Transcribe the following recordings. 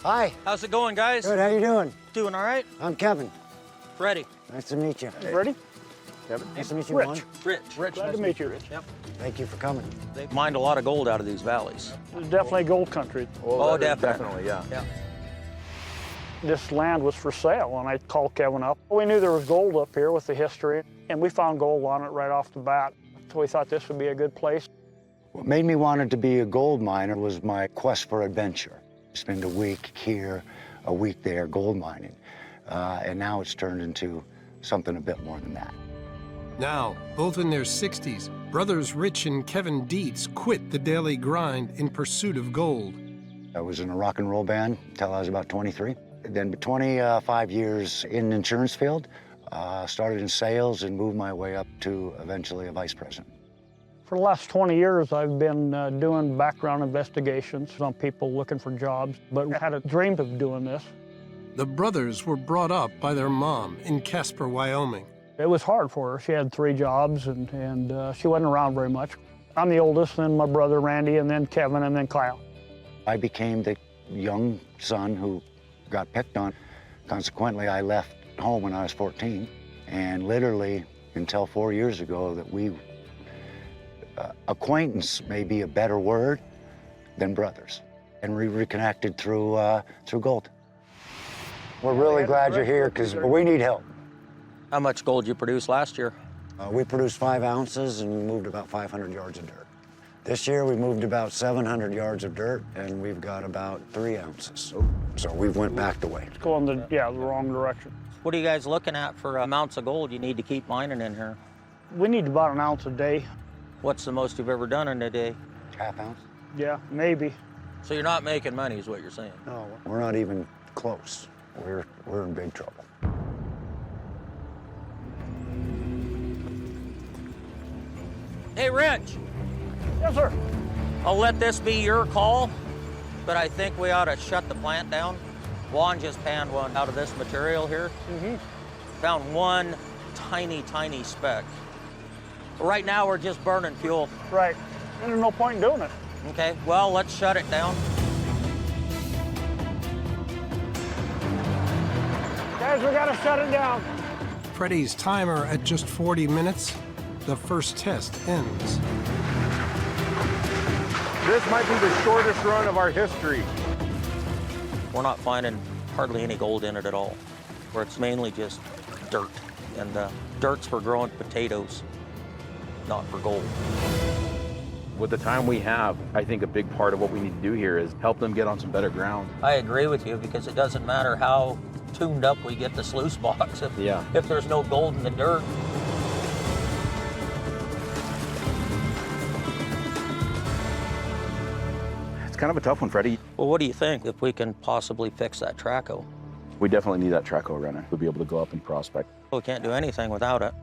Hi. How's it going, guys? Good, how you doing? Doing all right? I'm Kevin. Freddie. Nice to meet you. Ready? Kevin. Nice to meet you, Rich. Juan. Rich. Glad to meet you. Rich. Yep. Thank you for coming. They mined a lot of gold out of these valleys. It's definitely gold country. Oh, definitely. Definitely, yeah. Yeah. This land was for sale, and I called Kevin up. We knew there was gold up here with the history, and we found gold on it right off the bat. So we thought this would be a good place. What made me want to be a gold miner was my quest for adventure. Spend a week here, a week there, gold mining. And now it's turned into something a bit more than that. Now, both in their 60s, brothers Rich and Kevin Dietz quit the daily grind in pursuit of gold. I was in a rock and roll band until I was about 23. Then 25 years in the insurance field, started in sales and moved my way up to eventually a vice president. For the last 20 years, I've been doing background investigations on people looking for jobs, but I had a dream of doing this. The brothers were brought up by their mom in Casper, Wyoming. It was hard for her. She had 3 jobs, and she wasn't around very much. I'm the oldest, then my brother Randy, and then Kevin, and then Kyle. I became the young son who got picked on. Consequently, I left home when I was 14, and literally until 4 years ago that acquaintance may be a better word than brothers, and we reconnected through gold. We're really glad you're here because we need help. How much gold you produced last year? We produced 5 ounces and we moved about 500 yards of dirt. This year we moved about 700 yards of dirt and we've got about 3 ounces. So we went back the way. It's going the wrong direction. What are you guys looking at for amounts of gold you need to keep mining in here? We need about an ounce a day. What's the most you've ever done in a day? Half ounce? Yeah, maybe. So you're not making money is what you're saying? No, we're not even close. We're in big trouble. Hey, Rich. Yes, sir. I'll let this be your call, but I think we ought to shut the plant down. Juan just panned one out of this material here. Found one tiny, tiny speck. Right now, we're just burning fuel. Right. There's no point in doing it. Okay, well, let's shut it down. Guys, we gotta shut it down. Freddie's timer at just 40 minutes. The first test ends. This might be the shortest run of our history. We're not finding hardly any gold in it at all, where it's mainly just dirt. And dirt's for growing potatoes, not for gold. With the time we have, I think a big part of what we need to do here is help them get on some better ground. I agree with you because it doesn't matter how tuned up we get the sluice box if there's no gold in the dirt. It's kind of a tough one, Freddie. Well, what do you think if we can possibly fix that traco? We definitely need that traco runner to be able to go up and prospect. We can't do anything without it.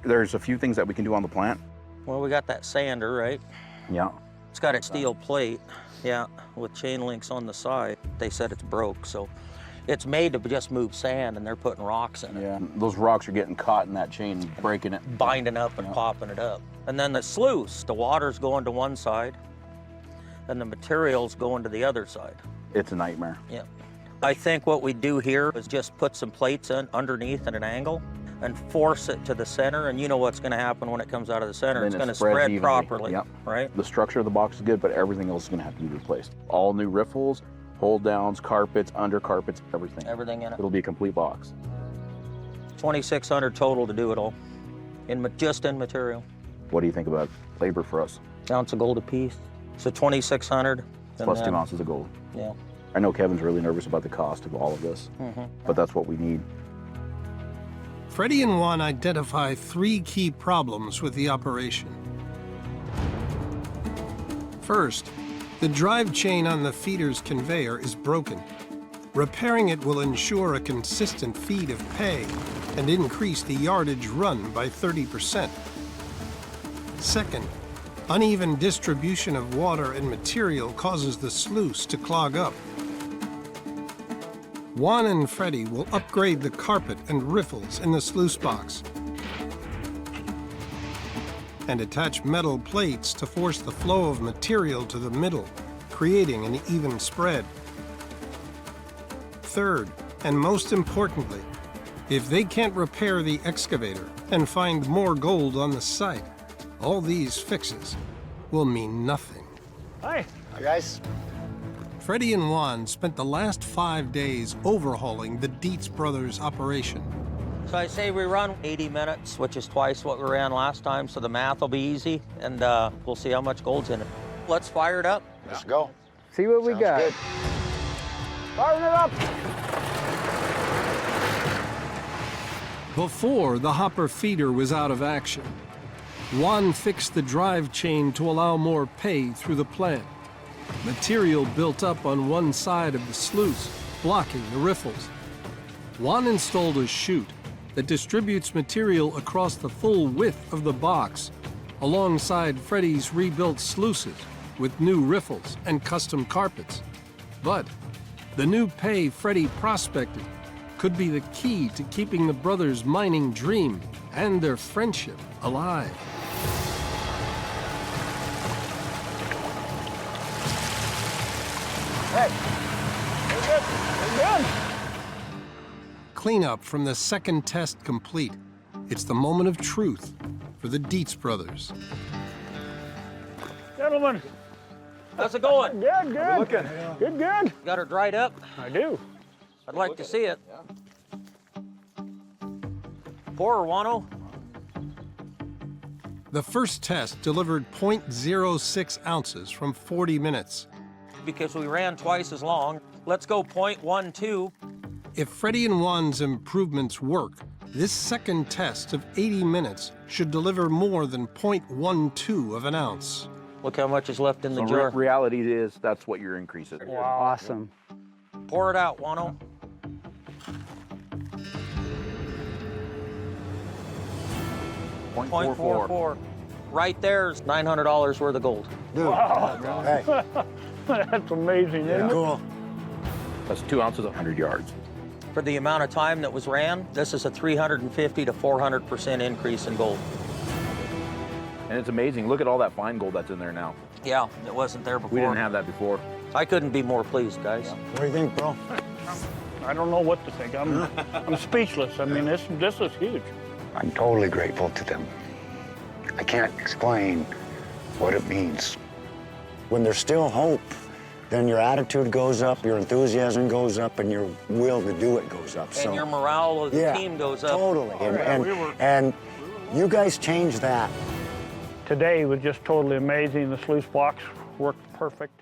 There's a few things that we can do on the plant. Well, we got that sander, right? Yeah. It's got a steel plate, with chain links on the side. They said it's broke, so it's made to just move sand, and they're putting rocks in it. Yeah, those rocks are getting caught in that chain, breaking it. Binding up and popping it up. And then the sluice, the water's going to one side, and the material's going to the other side. It's a nightmare. Yeah. I think what we do here is just put some plates in underneath at an angle and force it to the center, and you know what's going to happen when it comes out of the center. It's going to spread evenly. properly, Yep. right? The structure of the box is good, but everything else is going to have to be replaced. All new riffles, hold downs, carpets, under carpets, everything. Everything in it. It'll be a complete box. 2,600 total to do it all, just in material. What do you think about labor for us? Ounce of gold a piece. So 2,600. Plus 2 ounces of gold. Yeah. I know Kevin's really nervous about the cost of all of this, but that's what we need. Freddy and Juan identify 3 key problems with the operation. First, the drive chain on the feeder's conveyor is broken. Repairing it will ensure a consistent feed of pay and increase the yardage run by 30%. Second, uneven distribution of water and material causes the sluice to clog up. Juan and Freddy will upgrade the carpet and riffles in the sluice box and attach metal plates to force the flow of material to the middle, creating an even spread. third, and most importantly, if they can't repair the excavator and find more gold on the site, all these fixes will mean nothing. Hi. Hi, guys. Freddy and Juan spent the last 5 days overhauling the Dietz brothers' operation. So I say we run 80 minutes, which is twice what we ran last time, so the math will be easy, and we'll see how much gold's in it. Let's fire it up. Let's go. See what we Sounds got. good. Firing it up. Before the hopper feeder was out of action, Juan fixed the drive chain to allow more pay through the plant. Material built up on one side of the sluice, blocking the riffles. Juan installed a chute that distributes material across the full width of the box, alongside Freddy's rebuilt sluices with new riffles and custom carpets. But the new pay Freddy prospected could be the key to keeping the brothers' mining dream and their friendship alive. Hey. We're good. We're good. Cleanup from the second test complete. It's the moment of truth for the Dietz brothers. Gentlemen. How's it going? Good, good. Good, good. Got her dried up? I do. I'd like to see it. Pour her, Wano. The first test delivered 0.06 ounces from 40 minutes. Because we ran twice as long. Let's go 0.12. If Freddy and Juan's improvements work, this second test of 80 minutes should deliver more than 0.12 of an ounce. Look how much is left in the So jar. reality is that's what your increase is. Wow. Awesome. Pour it out, Wano. .44. Right there's $900 worth of gold. Dude. Hey, That's amazing, isn't it? cool. That's 2 ounces, 100 yards. For the amount of time that was ran, this is a 350 to 400% increase in gold. And it's amazing. Look at all that fine gold that's in there now. Yeah, it wasn't there before. We didn't have that before. I couldn't be more pleased, guys. What do you think, bro? I don't know what to think. I'm speechless. I mean, this is huge. I'm totally grateful to them. I can't explain what it means. When there's still hope, then your attitude goes up, your enthusiasm goes up, and your will to do it goes up. And your morale of the team goes up. Totally. And you guys changed that. Today was just totally amazing. The sluice box worked perfect.